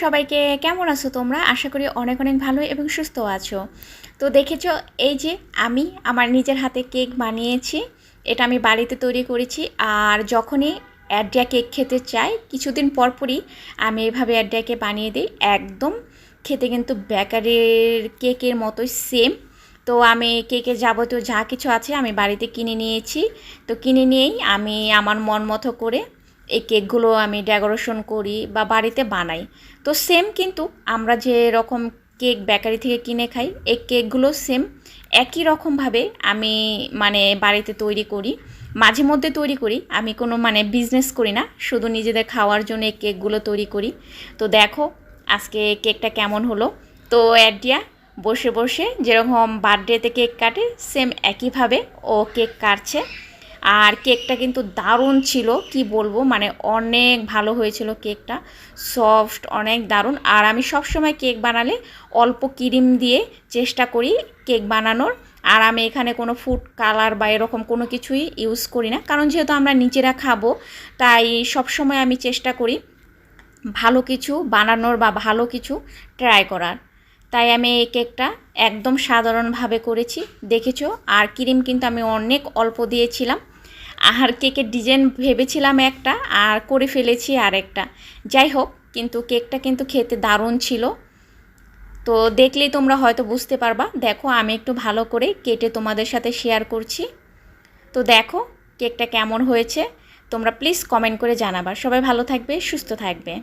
সবাইকে, কেমন আছো তোমরা? আশা করি অনেক অনেক ভালো এবং সুস্থ আছো। তো দেখেছো, এই যে আমি আমার নিজের হাতে কেক বানিয়েছি। এটা আমি বাড়িতে তৈরি করেছি। আর যখনই অ্যাড্রিয়া কেক খেতে চাই, কিছুদিন পর পরই আমি এভাবে অ্যাড্রিয়াকে বানিয়ে দিই। একদম খেতে কিন্তু বেকারির কেকের মতোই সেম। তো আমি কেকের যাবতীয় যা কিছু আছে আমি বাড়িতে কিনে নিয়েছি। তো কিনে নিয়েই আমি আমার মন মতো করে এই কেকগুলো আমি ডেকোরেশন করি বা বাড়িতে বানাই। তো সেম কিন্তু আমরা যে রকম কেক বেকারি থেকে কিনে খাই, এই কেকগুলো সেম একই রকমভাবে আমি বাড়িতে তৈরি করি। মাঝে মধ্যে তৈরি করি, আমি কোনো বিজনেস করি না, শুধু নিজেদের খাওয়ার জন্য এই কেকগুলো তৈরি করি। তো দেখো আজকে কেকটা কেমন হলো। তো অ্যাডিয়া বসে বসে যেরকম বার্থডেতে কেক কাটে, সেম একইভাবে ও কেক কাটছে। আর কেকটা কিন্তু দারুণ ছিল, কি বলবো, অনেক ভালো হয়েছিল কেকটা, সফট, অনেক দারুণ। আর আমি সবসময় কেক বানালে অল্প ক্রিম দিয়ে চেষ্টা করি কেক বানানোর। আর আমি এখানে কোনো ফুড কালার বা এরকম কোনো কিছুই ইউজ করি না, কারণ যেহেতু আমরা নিজেরা খাবো, তাই সবসময় আমি চেষ্টা করি ভালো কিছু বানানোর বা ভালো কিছু ট্রাই করার। তাই আমি এই কেকটা একদম সাধারণভাবে করেছি, দেখেছো। আর ক্রিম কিন্তু আমি অনেক অল্প দিয়েছিলাম। আর কেকের ডিজাইন ভেবেছিলাম একটা, আর করে ফেলেছি আরেকটা। যাই হোক, কিন্তু কেকটা কিন্তু খেতে দারুণ ছিল। তো দেখলেই তোমরা হয়তো বুঝতে পারবা। দেখো আমি একটু ভালো করে কেটে তোমাদের সাথে শেয়ার করছি। তো দেখো কেকটা কেমন হয়েছে, তোমরা প্লিজ কমেন্ট করে জানাবা। সবাই ভালো থাকবে, সুস্থ থাকবে।